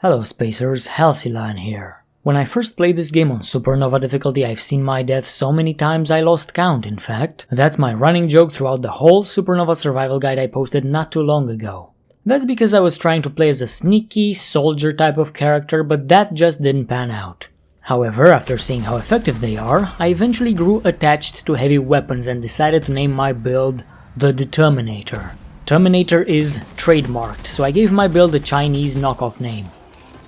Hello Spacers, Halcyon here. When I first played this game on Supernova difficulty, I've seen my death so many times I lost count, in fact. That's my running joke throughout the whole Supernova survival guide I posted not too long ago. That's because I was trying to play as a sneaky, soldier type of character, but that just didn't pan out. However, after seeing how effective they are, I eventually grew attached to heavy weapons and decided to name my build the Determinator. Terminator is trademarked, so I gave my build a Chinese knockoff name.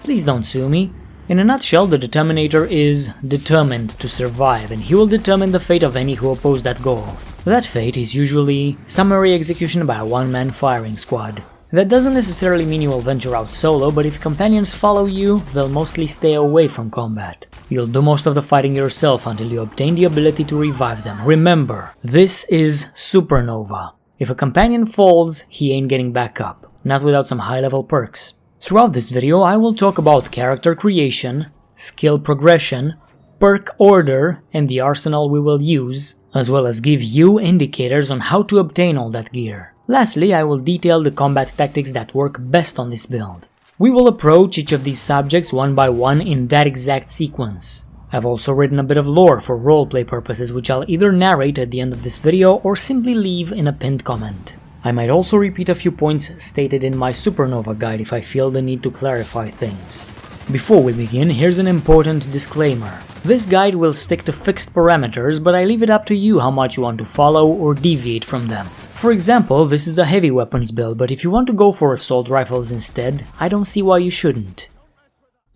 Please don't sue me. In a nutshell, the Determinator is determined to survive, and he will determine the fate of any who oppose that goal. That fate is usually summary execution by a one-man firing squad. That doesn't necessarily mean you will venture out solo, but if companions follow you, they'll mostly stay away from combat. You'll do most of the fighting yourself until you obtain the ability to revive them. Remember, this is Supernova. If a companion falls, he ain't getting back up, not without some high-level perks. Throughout this video, I will talk about character creation, skill progression, perk order, and the arsenal we will use, as well as give you indicators on how to obtain all that gear. Lastly, I will detail the combat tactics that work best on this build. We will approach each of these subjects one by one in that exact sequence. I've also written a bit of lore for roleplay purposes, which I'll either narrate at the end of this video or simply leave in a pinned comment. I might also repeat a few points stated in my Supernova guide if I feel the need to clarify things. Before we begin, here's an important disclaimer. This guide will stick to fixed parameters, but I leave it up to you how much you want to follow or deviate from them. For example, this is a heavy weapons build, but if you want to go for assault rifles instead, I don't see why you shouldn't.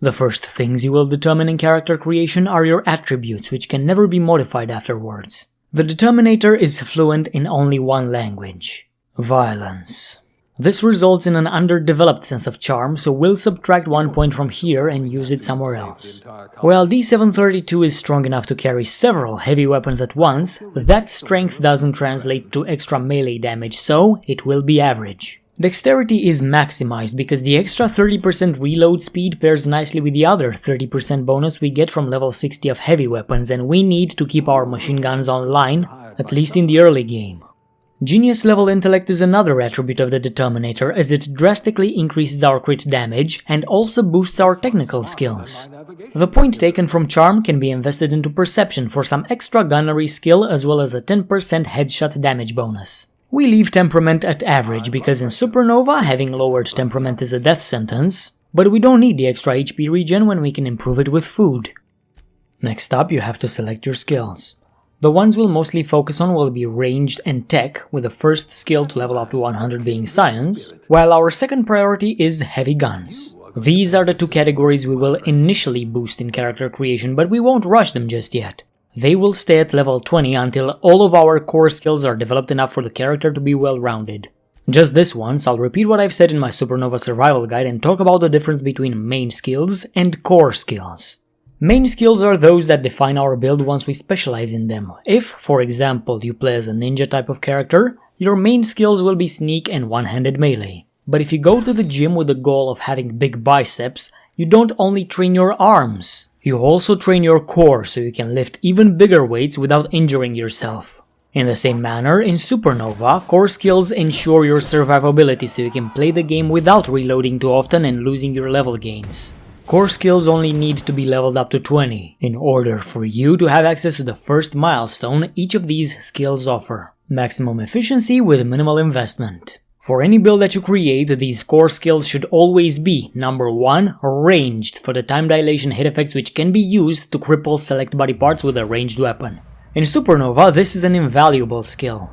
The first things you will determine in character creation are your attributes, which can never be modified afterwards. The Determinator is fluent in only one language: violence. This results in an underdeveloped sense of charm, so we'll subtract 1 point from here and use it somewhere else. While D732 is strong enough to carry several heavy weapons at once, that strength doesn't translate to extra melee damage, so it will be average. Dexterity is maximized because the extra 30% reload speed pairs nicely with the other 30% bonus we get from level 60 of heavy weapons, and we need to keep our machine guns online, at least in the early game. Genius level intellect is another attribute of the Determinator, as it drastically increases our crit damage and also boosts our technical skills. The point taken from charm can be invested into perception for some extra gunnery skill, as well as a 10% headshot damage bonus. We leave temperament at average because in Supernova having lowered temperament is a death sentence, but we don't need the extra HP regen when we can improve it with food. Next up, you have to select your skills. The ones we'll mostly focus on will be ranged and tech, with the first skill to level up to 100 being science, while our second priority is heavy guns. These are the two categories we will initially boost in character creation, but we won't rush them just yet. They will stay at level 20 until all of our core skills are developed enough for the character to be well-rounded. Just this once, I'll repeat what I've said in my Supernova survival guide and talk about the difference between main skills and core skills. Main skills are those that define our build once we specialize in them. If, for example, you play as a ninja type of character, your main skills will be sneak and one-handed melee. But if you go to the gym with the goal of having big biceps, you don't only train your arms. You also train your core so you can lift even bigger weights without injuring yourself. In the same manner, in Supernova, core skills ensure your survivability so you can play the game without reloading too often and losing your level gains. Core skills only need to be leveled up to 20 in order for you to have access to the first milestone each of these skills offer: maximum efficiency with minimal investment. For any build that you create, these core skills should always be: number 1, ranged, for the time dilation hit effects which can be used to cripple select body parts with a ranged weapon. In Supernova, this is an invaluable skill.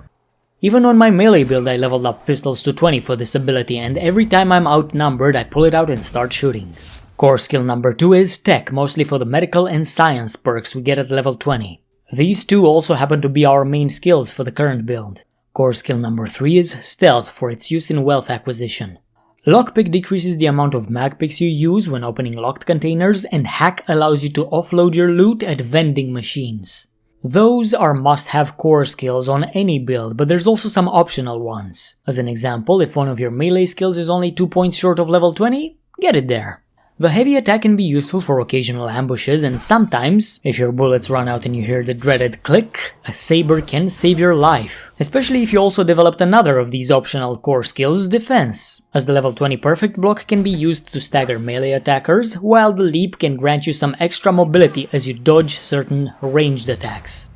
Even on my melee build I leveled up pistols to 20 for this ability, and every time I'm outnumbered I pull it out and start shooting. Core skill number 2 is tech, mostly for the medical and science perks we get at level 20. These two also happen to be our main skills for the current build. Core skill number 3 is stealth, for its use in wealth acquisition. Lockpick decreases the amount of mag picks you use when opening locked containers, and hack allows you to offload your loot at vending machines. Those are must-have core skills on any build, but there's also some optional ones. As an example, if one of your melee skills is only 2 points short of level 20, get it there. The heavy attack can be useful for occasional ambushes, and sometimes, if your bullets run out and you hear the dreaded click, a saber can save your life. Especially if you also developed another of these optional core skills, defense, as the level 20 perfect block can be used to stagger melee attackers, while the leap can grant you some extra mobility as you dodge certain ranged attacks.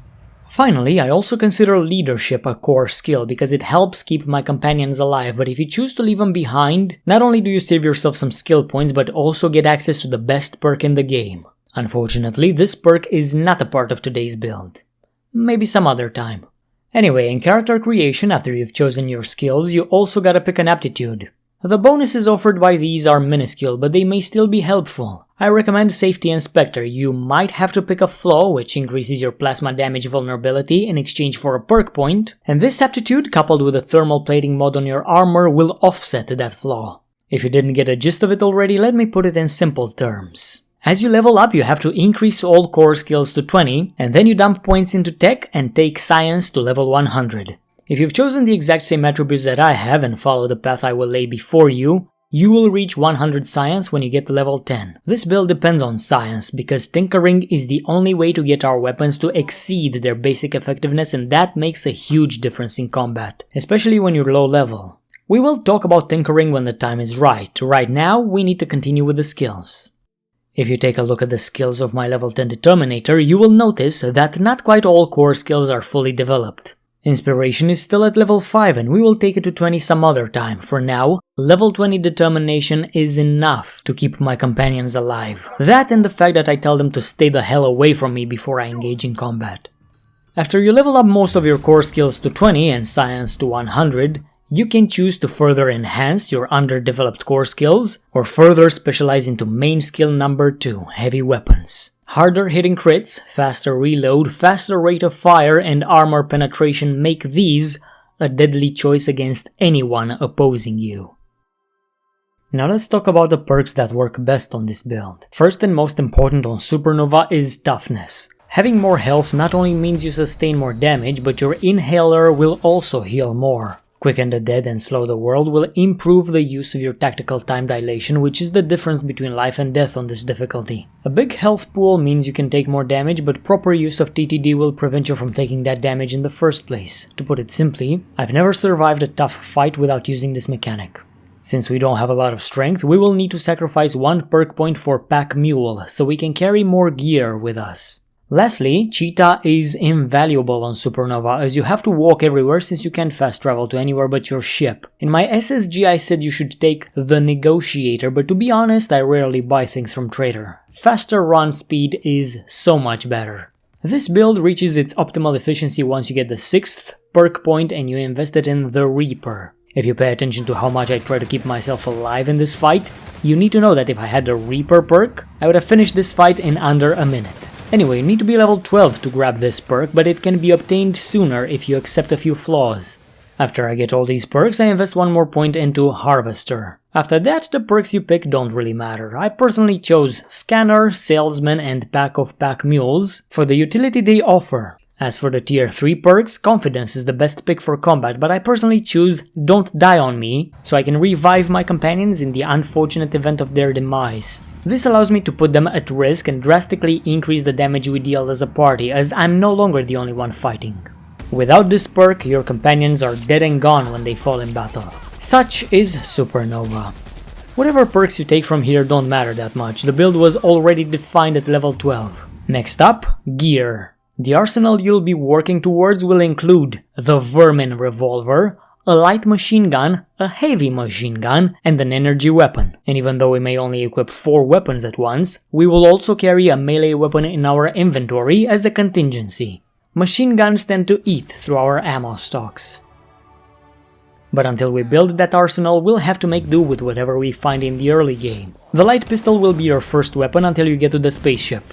Finally, I also consider leadership a core skill because it helps keep my companions alive, but if you choose to leave them behind, not only do you save yourself some skill points, but also get access to the best perk in the game. Unfortunately, this perk is not a part of today's build. Maybe some other time. Anyway, in character creation, after you've chosen your skills, you also gotta pick an aptitude. The bonuses offered by these are minuscule, but they may still be helpful. I recommend Safety Inspector. You might have to pick a flaw, which increases your plasma damage vulnerability in exchange for a perk point, and this aptitude, coupled with a thermal plating mod on your armor, will offset that flaw. If you didn't get a gist of it already, let me put it in simple terms. As you level up, you have to increase all core skills to 20, and then you dump points into tech and take science to level 100. If you've chosen the exact same attributes that I have and follow the path I will lay before you, you will reach 100 science when you get to level 10. This build depends on science, because tinkering is the only way to get our weapons to exceed their basic effectiveness, and that makes a huge difference in combat, especially when you're low level. We will talk about tinkering when the time is right. Right now, we need to continue with the skills. If you take a look at the skills of my level 10 Determinator, you will notice that not quite all core skills are fully developed. Inspiration is still at level 5 and we will take it to 20 some other time. For now, level 20 Determination is enough to keep my companions alive. That and the fact that I tell them to stay the hell away from me before I engage in combat. After you level up most of your core skills to 20 and science to 100, you can choose to further enhance your underdeveloped core skills or further specialize into main skill number 2, heavy weapons. Harder hitting crits, faster reload, faster rate of fire, and armor penetration make these a deadly choice against anyone opposing you. Now let's talk about the perks that work best on this build. First and most important on Supernova is toughness. Having more health not only means you sustain more damage, but your inhaler will also heal more. Quicken the dead and slow the world will improve the use of your tactical time dilation, which is the difference between life and death on this difficulty. A big health pool means you can take more damage, but proper use of TTD will prevent you from taking that damage in the first place. To put it simply, I've never survived a tough fight without using this mechanic. Since we don't have a lot of strength, we will need to sacrifice 1 perk point for Pack Mule, so we can carry more gear with us. Lastly, Cheetah is invaluable on Supernova, as you have to walk everywhere since you can't fast travel to anywhere but your ship. In my SSG I said you should take the Negotiator, but to be honest I rarely buy things from Trader. Faster run speed is so much better. This build reaches its optimal efficiency once you get the 6th perk point and you invest it in the Reaper. If you pay attention to how much I try to keep myself alive in this fight, you need to know that if I had the Reaper perk, I would have finished this fight in under a minute. Anyway, you need to be level 12 to grab this perk, but it can be obtained sooner if you accept a few flaws. After I get all these perks, I invest 1 more point into Harvester. After that, the perks you pick don't really matter. I personally chose Scanner, Salesman, and Pack of Pack Mules for the utility they offer. As for the tier 3 perks, Confidence is the best pick for combat, but I personally choose Don't Die on Me, so I can revive my companions in the unfortunate event of their demise. This allows me to put them at risk and drastically increase the damage we deal as a party, as I'm no longer the only one fighting. Without this perk, your companions are dead and gone when they fall in battle. Such is Supernova. Whatever perks you take from here don't matter that much, the build was already defined at level 12. Next up, gear. The arsenal you'll be working towards will include the Vermin revolver, a light machine gun, a heavy machine gun, and an energy weapon. And even though we may only equip 4 weapons at once, we will also carry a melee weapon in our inventory as a contingency. Machine guns tend to eat through our ammo stocks. But until we build that arsenal, we'll have to make do with whatever we find in the early game. The light pistol will be your first weapon until you get to the spaceship.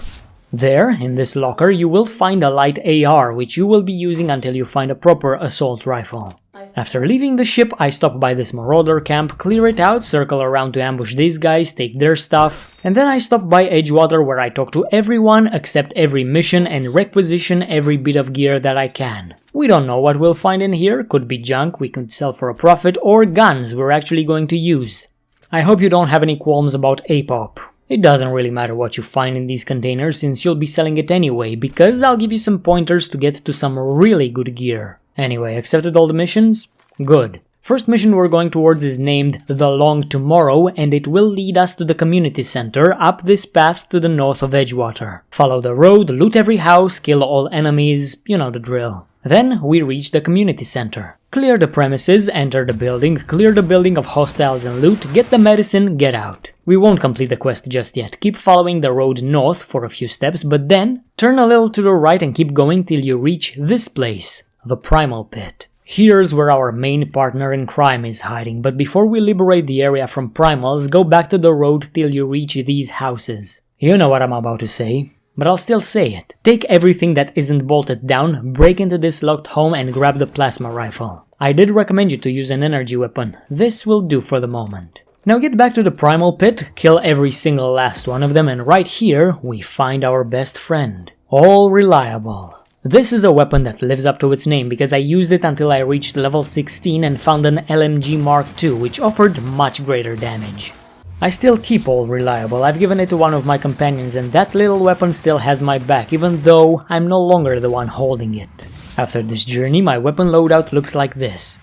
There, in this locker, you will find a light AR, which you will be using until you find a proper assault rifle. After leaving the ship, I stop by this marauder camp, clear it out, circle around to ambush these guys, take their stuff, and then I stop by Edgewater where I talk to everyone, accept every mission, and requisition every bit of gear that I can. We don't know what we'll find in here, could be junk we could sell for a profit, or guns we're actually going to use. I hope you don't have any qualms about APOP. It doesn't really matter what you find in these containers since you'll be selling it anyway, because I'll give you some pointers to get to some really good gear. Anyway, accepted all the missions? Good. First mission we're going towards is named The Long Tomorrow, and it will lead us to the community center up this path to the north of Edgewater. Follow the road, loot every house, kill all enemies, you know the drill. Then we reach the community center. Clear the premises, enter the building, clear the building of hostiles and loot, get the medicine, get out. We won't complete the quest just yet, keep following the road north for a few steps, but then turn a little to the right and keep going till you reach this place, the Primal Pit. Here's where our main partner in crime is hiding, but before we liberate the area from primals, go back to the road till you reach these houses. You know what I'm about to say, but I'll still say it. Take everything that isn't bolted down, break into this locked home and grab the plasma rifle. I did recommend you to use an energy weapon, this will do for the moment. Now get back to the Primal Pit, kill every single last one of them, and right here we find our best friend. All Reliable. This is a weapon that lives up to its name because I used it until I reached level 16 and found an LMG Mark II, which offered much greater damage. I still keep All Reliable, I've given it to one of my companions and that little weapon still has my back, even though I'm no longer the one holding it. After this journey, my weapon loadout looks like this.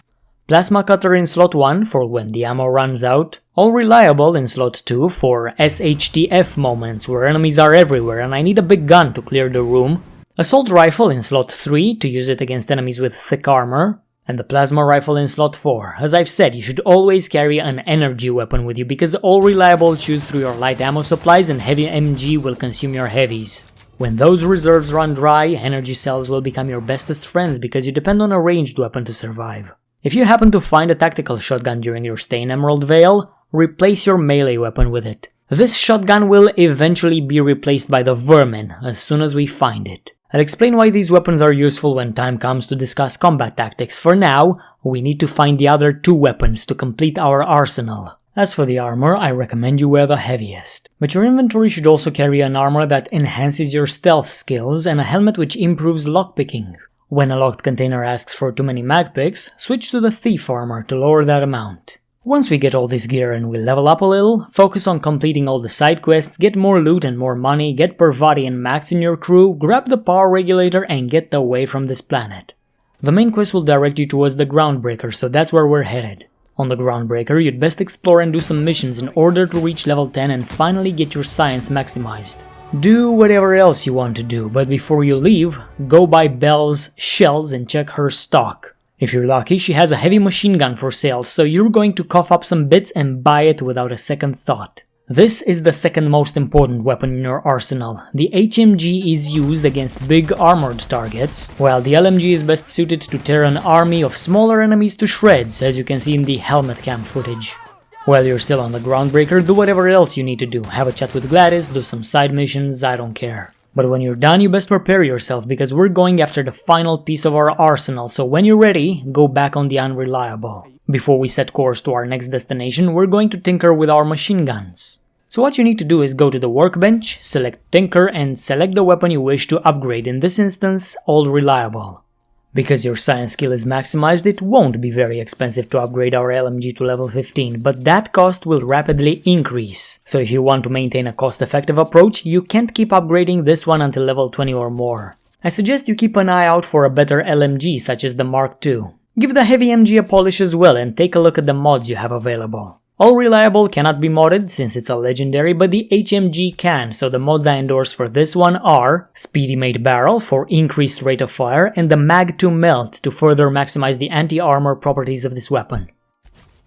Plasma Cutter in slot 1 for when the ammo runs out, All Reliable in slot 2 for SHTF moments where enemies are everywhere and I need a big gun to clear the room, Assault Rifle in slot 3 to use it against enemies with thick armor, and the Plasma Rifle in slot 4. As I've said, you should always carry an energy weapon with you because All Reliable chews through your light ammo supplies and heavy MG will consume your heavies. When those reserves run dry, energy cells will become your bestest friends because you depend on a ranged weapon to survive. If you happen to find a tactical shotgun during your stay in Emerald Vale, replace your melee weapon with it. This shotgun will eventually be replaced by the Vermin as soon as we find it. I'll explain why these weapons are useful when time comes to discuss combat tactics. For now, we need to find the other 2 weapons to complete our arsenal. As for the armor, I recommend you wear the heaviest. But your inventory should also carry an armor that enhances your stealth skills and a helmet which improves lockpicking. When a locked container asks for too many mag picks, switch to the thief armor to lower that amount. Once we get all this gear and we level up a little, focus on completing all the side quests, get more loot and more money, get Parvati and Max in your crew, grab the power regulator and get away from this planet. The main quest will direct you towards the Groundbreaker, so that's where we're headed. On the Groundbreaker, you'd best explore and do some missions in order to reach level 10 and finally get your science maximized. Do whatever else you want to do, but before you leave, go buy Belle's shells and check her stock. If you're lucky, she has a heavy machine gun for sale, so you're going to cough up some bits and buy it without a second thought. This is the second most important weapon in your arsenal. The HMG is used against big armored targets, while the LMG is best suited to tear an army of smaller enemies to shreds, as you can see in the helmet cam footage. While you're still on the Groundbreaker, do whatever else you need to do. Have a chat with Gladys, do some side missions, I don't care. But when you're done, you best prepare yourself, because we're going after the final piece of our arsenal, so when you're ready, go back on the Unreliable. Before we set course to our next destination, we're going to tinker with our machine guns. So what you need to do is go to the workbench, select Tinker, and select the weapon you wish to upgrade, in this instance, All Reliable. Because your science skill is maximized, it won't be very expensive to upgrade our LMG to level 15, but that cost will rapidly increase. So if you want to maintain a cost-effective approach, you can't keep upgrading this one until level 20 or more. I suggest you keep an eye out for a better LMG such as the Mark II. Give the heavy MG a polish as well and take a look at the mods you have available. All Reliable cannot be modded since it's a legendary, but the HMG can, so the mods I endorse for this one are Speedy Mate Barrel for increased rate of fire and the Mag 2 Melt to further maximize the anti-armor properties of this weapon.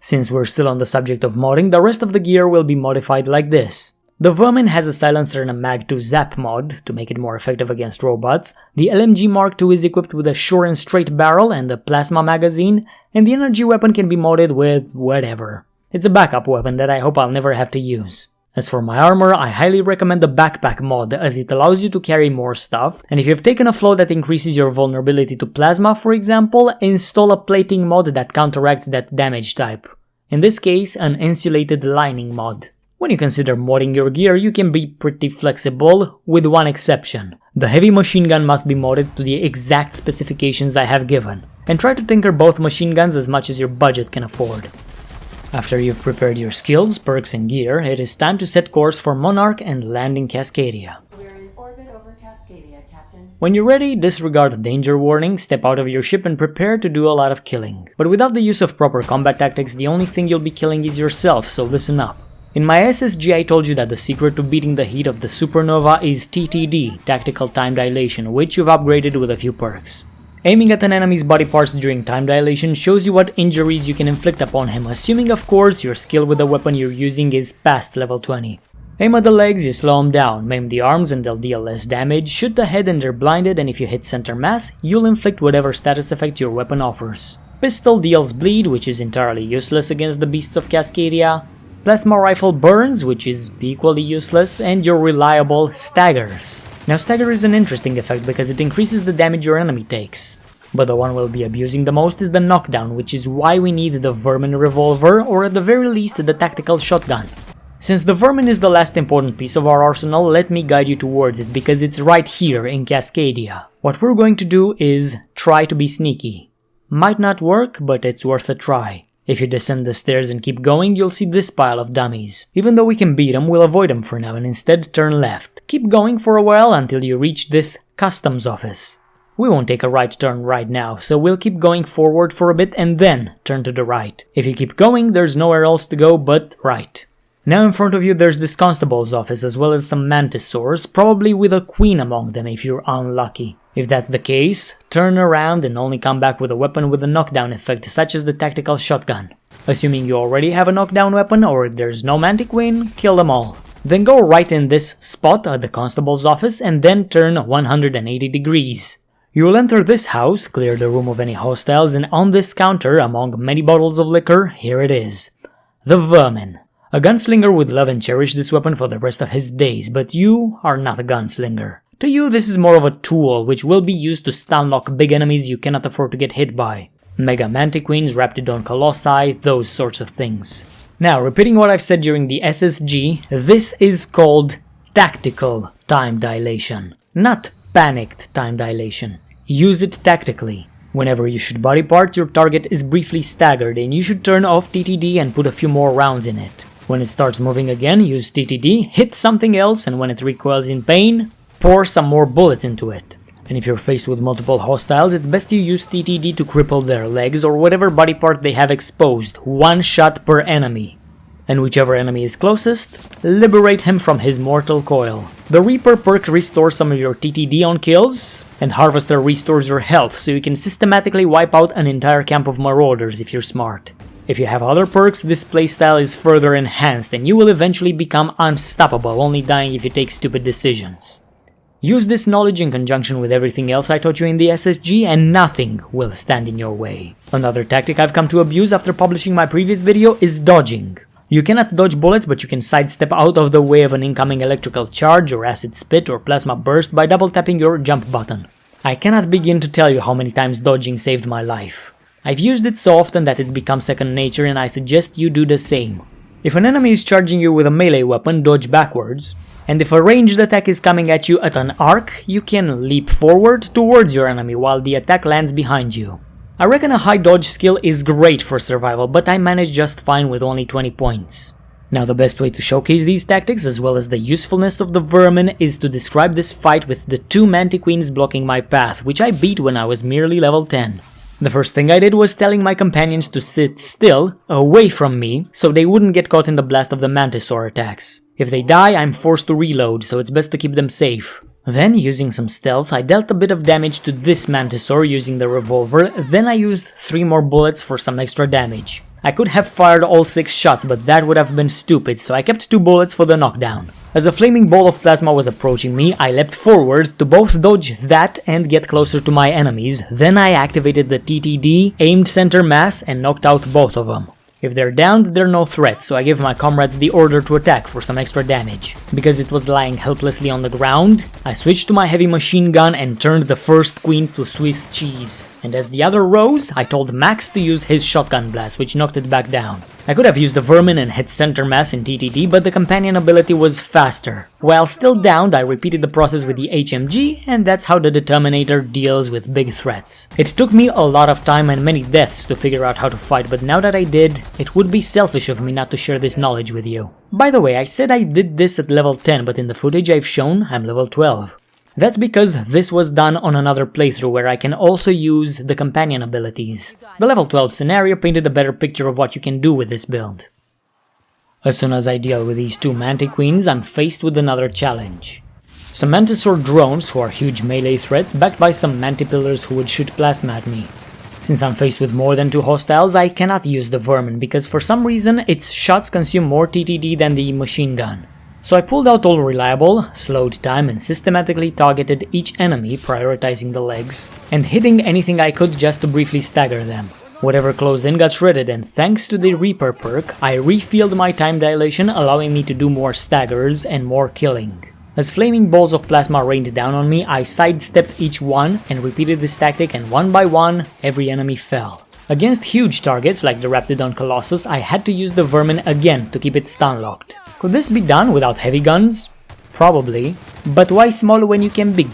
Since we're still on the subject of modding, the rest of the gear will be modified like this. The Vermin has a silencer and a Mag 2 Zap mod to make it more effective against robots, the LMG Mark II is equipped with a sure and straight barrel and a plasma magazine, and the energy weapon can be modded with whatever. It's a backup weapon that I hope I'll never have to use. As for my armor, I highly recommend the backpack mod as it allows you to carry more stuff, and if you've taken a flaw that increases your vulnerability to plasma, for example, install a plating mod that counteracts that damage type. In this case, an insulated lining mod. When you consider modding your gear, you can be pretty flexible, with one exception. The heavy machine gun must be modded to the exact specifications I have given, and try to tinker both machine guns as much as your budget can afford. After you've prepared your skills, perks and gear, it is time to set course for Monarch and land in Cascadia. We're in orbit over Cascadia, Captain. When you're ready, disregard the danger warning, step out of your ship and prepare to do a lot of killing. But without the use of proper combat tactics, the only thing you'll be killing is yourself, so listen up. In my SSG I told you that the secret to beating the heat of the Supernova is TTD, Tactical Time Dilation, which you've upgraded with a few perks. Aiming at an enemy's body parts during time dilation shows you what injuries you can inflict upon him, assuming of course your skill with the weapon you're using is past level 20. Aim at the legs, you slow them down, maim the arms and they'll deal less damage, shoot the head and they're blinded, and if you hit center mass, you'll inflict whatever status effect your weapon offers. Pistol deals bleed, which is entirely useless against the beasts of Cascadia. Plasma rifle burns, which is equally useless, and your reliable staggers. Now stagger is an interesting effect because it increases the damage your enemy takes. But the one we'll be abusing the most is the knockdown, which is why we need the Vermin revolver, or at the very least the tactical shotgun. Since the Vermin is the last important piece of our arsenal, let me guide you towards it because it's right here in Cascadia. What we're going to do is try to be sneaky. Might not work, but it's worth a try. If you descend the stairs and keep going, you'll see this pile of dummies. Even though we can beat them, we'll avoid them for now and instead turn left. Keep going for a while until you reach this customs office. We won't take a right turn right now, so we'll keep going forward for a bit and then turn to the right. If you keep going, there's nowhere else to go but right. Now in front of you there's this constable's office as well as some mantisaurs, probably with a queen among them if you're unlucky. If that's the case, turn around and only come back with a weapon with a knockdown effect such as the tactical shotgun. Assuming you already have a knockdown weapon or there's no Mantiqueen, kill them all. Then go right in this spot at the constable's office and then turn 180 degrees. You will enter this house, clear the room of any hostiles, and on this counter, among many bottles of liquor, here it is. The Vermin. A gunslinger would love and cherish this weapon for the rest of his days, but you are not a gunslinger. To you, this is more of a tool, which will be used to stunlock big enemies you cannot afford to get hit by. Mega Mantiqueens, Raptidon Colossi, those sorts of things. Now, repeating what I've said during the SSG, this is called tactical time dilation, not panicked time dilation. Use it tactically. Whenever you shoot body part, your target is briefly staggered and you should turn off TTD and put a few more rounds in it. When it starts moving again, use TTD, hit something else, and when it recoils in pain, pour some more bullets into it. And if you're faced with multiple hostiles, it's best you use TTD to cripple their legs or whatever body part they have exposed, one shot per enemy. And whichever enemy is closest, liberate him from his mortal coil. The Reaper perk restores some of your TTD on kills, and Harvester restores your health so you can systematically wipe out an entire camp of marauders if you're smart. If you have other perks, this playstyle is further enhanced and you will eventually become unstoppable, only dying if you take stupid decisions. Use this knowledge in conjunction with everything else I taught you in the SSG and nothing will stand in your way. Another tactic I've come to abuse after publishing my previous video is dodging. You cannot dodge bullets, but you can sidestep out of the way of an incoming electrical charge or acid spit or plasma burst by double tapping your jump button. I cannot begin to tell you how many times dodging saved my life. I've used it so often that it's become second nature and I suggest you do the same. If an enemy is charging you with a melee weapon, dodge backwards. And if a ranged attack is coming at you at an arc, you can leap forward towards your enemy while the attack lands behind you. I reckon a high dodge skill is great for survival, but I managed just fine with only 20 points. Now the best way to showcase these tactics as well as the usefulness of the Vermin is to describe this fight with the two Mantiqueens blocking my path, which I beat when I was merely level 10. The first thing I did was telling my companions to sit still, away from me, so they wouldn't get caught in the blast of the Mantisaur attacks. If they die, I'm forced to reload, so it's best to keep them safe. Then, using some stealth, I dealt a bit of damage to this Mantisaur using the revolver, then I used 3 more bullets for some extra damage. I could have fired all 6 shots, but that would have been stupid, so I kept 2 bullets for the knockdown. As a flaming ball of plasma was approaching me, I leapt forward to both dodge that and get closer to my enemies, then I activated the TTD, aimed center mass, and knocked out both of them. If they're downed, they're no threat, so I give my comrades the order to attack for some extra damage. Because it was lying helplessly on the ground, I switched to my heavy machine gun and turned the first queen to Swiss cheese. And as the other rose, I told Max to use his shotgun blast, which knocked it back down. I could have used the Vermin and hit center mass in TTD, but the companion ability was faster. While still downed, I repeated the process with the HMG, and that's how the Determinator deals with big threats. It took me a lot of time and many deaths to figure out how to fight, but now that I did, it would be selfish of me not to share this knowledge with you. By the way, I said I did this at level 10, but in the footage I've shown, I'm level 12. That's because this was done on another playthrough where I can also use the companion abilities. The level 12 scenario painted a better picture of what you can do with this build. As soon as I deal with these two Mantiqueens, I'm faced with another challenge. Some Mantisaur drones who are huge melee threats backed by some Mantipillars who would shoot plasma at me. Since I'm faced with more than 2 hostiles, I cannot use the Vermin because for some reason its shots consume more TTD than the Machinegun. So I pulled out all reliable, slowed time and systematically targeted each enemy, prioritizing the legs, and hitting anything I could just to briefly stagger them. Whatever closed in got shredded, and thanks to the Reaper perk, I refilled my time dilation, allowing me to do more staggers and more killing. As flaming balls of plasma rained down on me, I sidestepped each one and repeated this tactic, and one by one, every enemy fell. Against huge targets like the Raptidon Colossus, I had to use the Vermin again to keep it stun locked. Could this be done without heavy guns? Probably, but why small when you can big?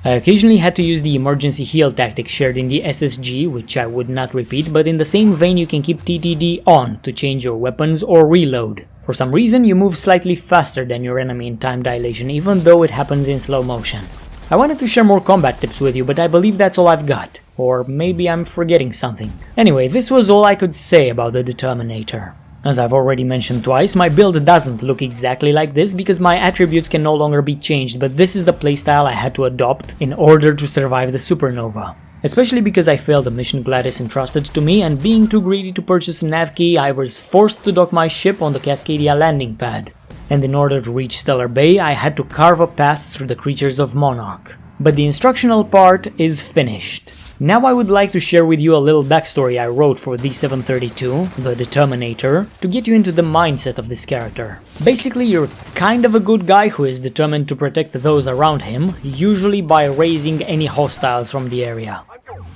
I occasionally had to use the emergency heal tactic shared in the SSG, which I would not repeat, but in the same vein you can keep TTD on to change your weapons or reload. For some reason you move slightly faster than your enemy in time dilation, even though it happens in slow motion. I wanted to share more combat tips with you, but I believe that's all I've got. Or maybe I'm forgetting something. Anyway, this was all I could say about the Determinator. As I've already mentioned twice, my build doesn't look exactly like this because my attributes can no longer be changed, but this is the playstyle I had to adopt in order to survive the Supernova. Especially because I failed the mission Gladys entrusted to me, and being too greedy to purchase a nav key, I was forced to dock my ship on the Cascadia landing pad. And in order to reach Stellar Bay, I had to carve a path through the creatures of Monarch. But the instructional part is finished. Now I would like to share with you a little backstory I wrote for D732, the Determinator, to get you into the mindset of this character. Basically, you're kind of a good guy who is determined to protect those around him, usually by raising any hostiles from the area.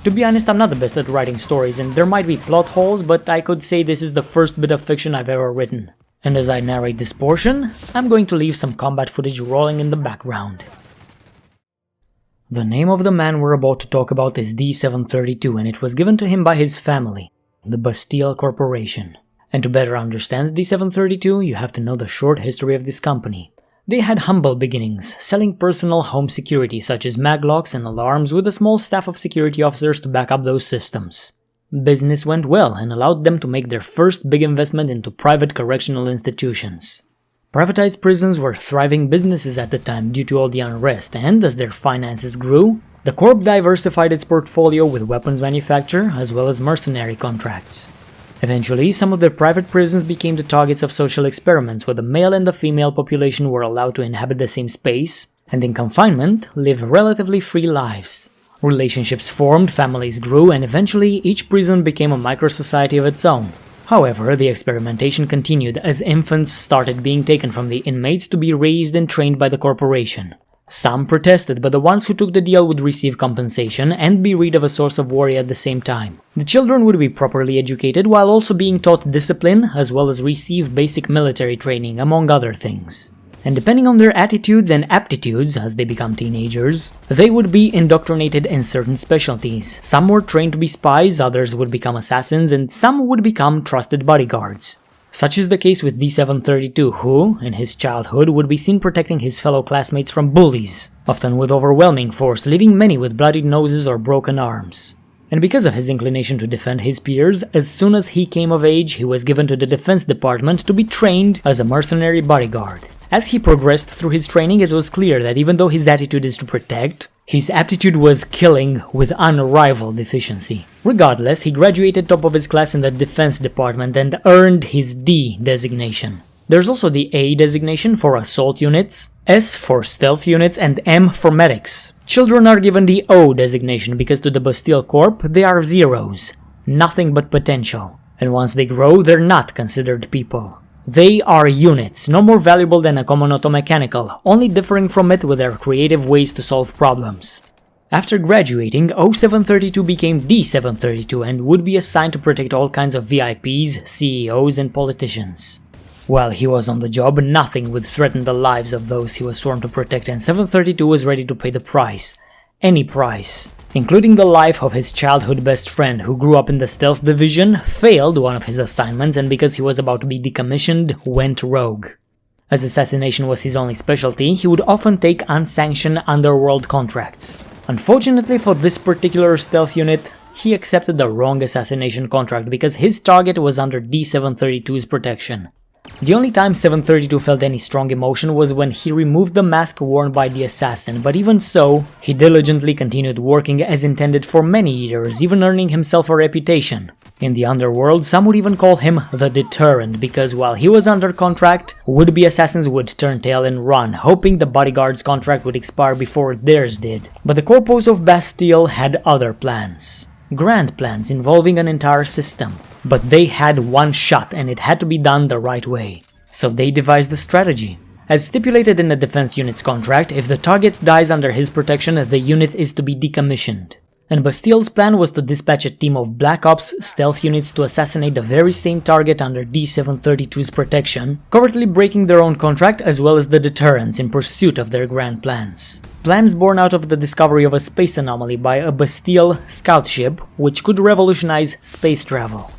To be honest, I'm not the best at writing stories, and there might be plot holes, but I could say this is the first bit of fiction I've ever written. And as I narrate this portion, I'm going to leave some combat footage rolling in the background. The name of the man we're about to talk about is D732, and it was given to him by his family, the Bastille Corporation. And to better understand D732, you have to know the short history of this company. They had humble beginnings, selling personal home security such as maglocks and alarms with a small staff of security officers to back up those systems. Business went well and allowed them to make their first big investment into private correctional institutions. Privatized prisons were thriving businesses at the time due to all the unrest, and as their finances grew, the Corp diversified its portfolio with weapons manufacture as well as mercenary contracts. Eventually, some of their private prisons became the targets of social experiments where the male and the female population were allowed to inhabit the same space, and in confinement, live relatively free lives. Relationships formed, families grew, and eventually each prison became a micro-society of its own. However, the experimentation continued as infants started being taken from the inmates to be raised and trained by the corporation. Some protested, but the ones who took the deal would receive compensation and be rid of a source of worry at the same time. The children would be properly educated while also being taught discipline as well as receive basic military training, among other things. And depending on their attitudes and aptitudes as they become teenagers, they would be indoctrinated in certain specialties. Some were trained to be spies, others would become assassins, and some would become trusted bodyguards. Such is the case with D732, who, in his childhood, would be seen protecting his fellow classmates from bullies, often with overwhelming force, leaving many with bloodied noses or broken arms. And because of his inclination to defend his peers, as soon as he came of age, he was given to the Defense Department to be trained as a mercenary bodyguard. As he progressed through his training, it was clear that even though his attitude is to protect, his aptitude was killing with unrivaled efficiency. Regardless, he graduated top of his class in the Defense Department and earned his D designation. There's also the A designation for assault units, S for stealth units, and M for medics. Children are given the O designation because to the Bastille Corp, they are zeros, nothing but potential. And once they grow, they're not considered people. They are units, no more valuable than a common automechanical, only differing from it with their creative ways to solve problems. After graduating, 0732 became D732 and would be assigned to protect all kinds of VIPs, CEOs, and politicians. While he was on the job, nothing would threaten the lives of those he was sworn to protect, and 732 was ready to pay the price. Any price. Including the life of his childhood best friend who grew up in the stealth division, failed one of his assignments, and because he was about to be decommissioned, went rogue. As assassination was his only specialty, he would often take unsanctioned underworld contracts. Unfortunately for this particular stealth unit, he accepted the wrong assassination contract because his target was under D732's protection. The only time 732 felt any strong emotion was when he removed the mask worn by the assassin, but even so, he diligently continued working as intended for many years, even earning himself a reputation. In the underworld, some would even call him the Deterrent, because while he was under contract, would-be assassins would turn tail and run, hoping the bodyguard's contract would expire before theirs did. But the corpos of Bastille had other plans. Grand plans involving an entire system. But they had one shot and it had to be done the right way. So they devised a strategy. As stipulated in the defense unit's contract, if the target dies under his protection, the unit is to be decommissioned. And Bastille's plan was to dispatch a team of Black Ops stealth units to assassinate the very same target under D732's protection, covertly breaking their own contract as well as the Deterrents in pursuit of their grand plans. Plans born out of the discovery of a space anomaly by a Bastille scout ship, which could revolutionize space travel.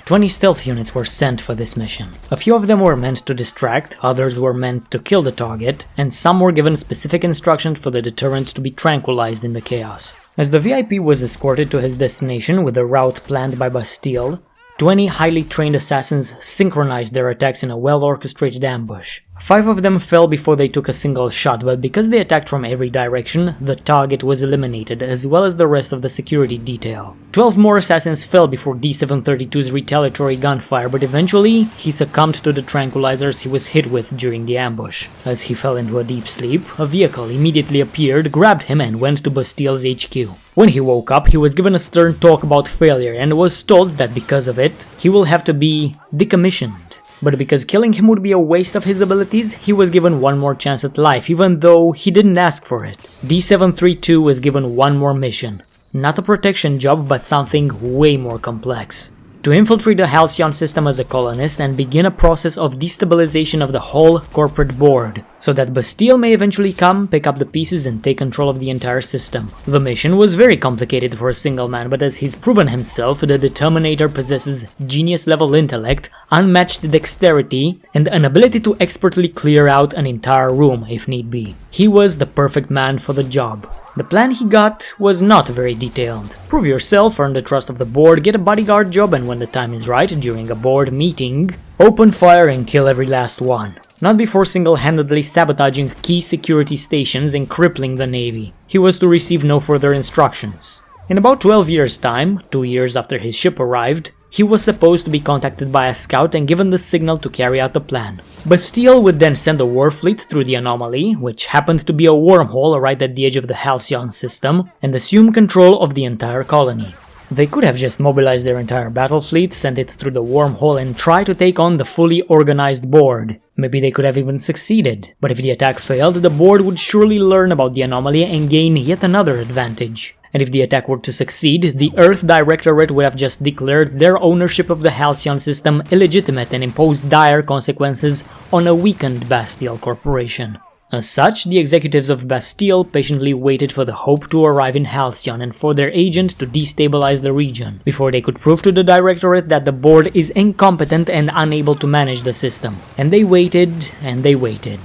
20 stealth units were sent for this mission. A few of them were meant to distract, others were meant to kill the target, and some were given specific instructions for the Deterrent to be tranquilized in the chaos. As the VIP was escorted to his destination with a route planned by Bastille, 20 highly trained assassins synchronized their attacks in a well-orchestrated ambush. 5 of them fell before they took a single shot, but because they attacked from every direction, the target was eliminated, as well as the rest of the security detail. 12 more assassins fell before D732's retaliatory gunfire, but eventually, he succumbed to the tranquilizers he was hit with during the ambush. As he fell into a deep sleep, a vehicle immediately appeared, grabbed him, and went to Bastille's HQ. When he woke up, he was given a stern talk about failure, and was told that because of it, he will have to be decommissioned. But because killing him would be a waste of his abilities, he was given one more chance at life, even though he didn't ask for it. D732 was given one more mission. Not a protection job, but something way more complex. To infiltrate the Halcyon system as a colonist and begin a process of destabilization of the whole corporate board, so that Bastille may eventually come, pick up the pieces and take control of the entire system. The mission was very complicated for a single man, but as he's proven himself, the Determinator possesses genius-level intellect, unmatched dexterity, and an ability to expertly clear out an entire room if need be. He was the perfect man for the job. The plan he got was not very detailed. Prove yourself, earn the trust of the board, get a bodyguard job, and when the time is right, during a board meeting, open fire and kill every last one. Not before single-handedly sabotaging key security stations and crippling the Navy. He was to receive no further instructions. In about 12 years' time, 2 years after his ship arrived, he was supposed to be contacted by a scout and given the signal to carry out the plan. Bastille would then send a war fleet through the anomaly, which happened to be a wormhole right at the edge of the Halcyon system, and assume control of the entire colony. They could have just mobilized their entire battle fleet, sent it through the wormhole and try to take on the fully organized board. Maybe they could have even succeeded, but if the attack failed, the board would surely learn about the anomaly and gain yet another advantage. And if the attack were to succeed, the Earth Directorate would have just declared their ownership of the Halcyon system illegitimate and imposed dire consequences on a weakened Bastille Corporation. As such, the executives of Bastille patiently waited for the Hope to arrive in Halcyon and for their agent to destabilize the region, before they could prove to the Directorate that the board is incompetent and unable to manage the system. And they waited, and they waited.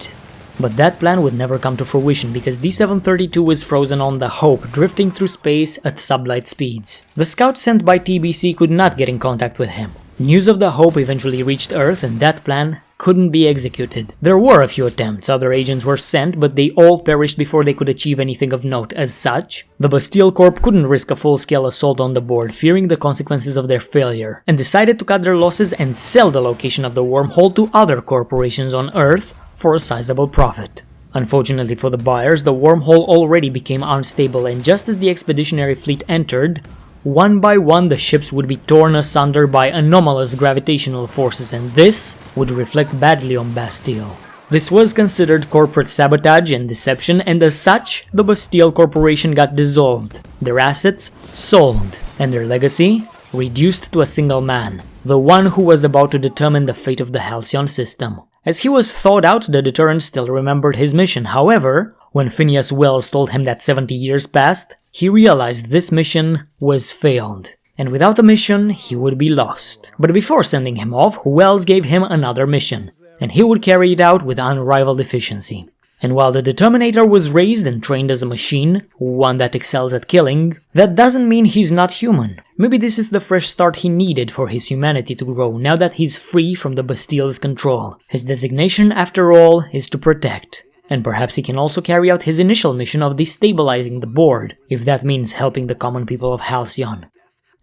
But that plan would never come to fruition because D732 was frozen on the Hope, drifting through space at sublight speeds. The scouts sent by TBC could not get in contact with him. News of the Hope eventually reached Earth and that plan couldn't be executed. There were a few attempts, other agents were sent, but they all perished before they could achieve anything of note. As such, the Bastille Corp couldn't risk a full-scale assault on the board, fearing the consequences of their failure, and decided to cut their losses and sell the location of the wormhole to other corporations on Earth for a sizable profit. Unfortunately for the buyers, the wormhole already became unstable, and just as the expeditionary fleet entered, one by one the ships would be torn asunder by anomalous gravitational forces, and this would reflect badly on Bastille. This was considered corporate sabotage and deception, and as such, the Bastille Corporation got dissolved, their assets sold, and their legacy reduced to a single man, the one who was about to determine the fate of the Halcyon system. As he was thawed out, the Deterrent still remembered his mission. However, when Phineas Wells told him that 70 years passed, he realized this mission was failed, and without a mission, he would be lost. But before sending him off, Wells gave him another mission, and he would carry it out with unrivaled efficiency. And while the Determinator was raised and trained as a machine, one that excels at killing, that doesn't mean he's not human. Maybe this is the fresh start he needed for his humanity to grow now that he's free from the Bastille's control. His designation, after all, is to protect. And perhaps he can also carry out his initial mission of destabilizing the board, if that means helping the common people of Halcyon.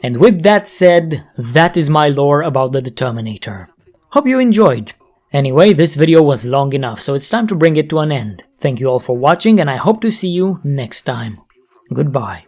And with that said, that is my lore about the Determinator. Hope you enjoyed. Anyway, this video was long enough, so it's time to bring it to an end. Thank you all for watching, and I hope to see you next time. Goodbye.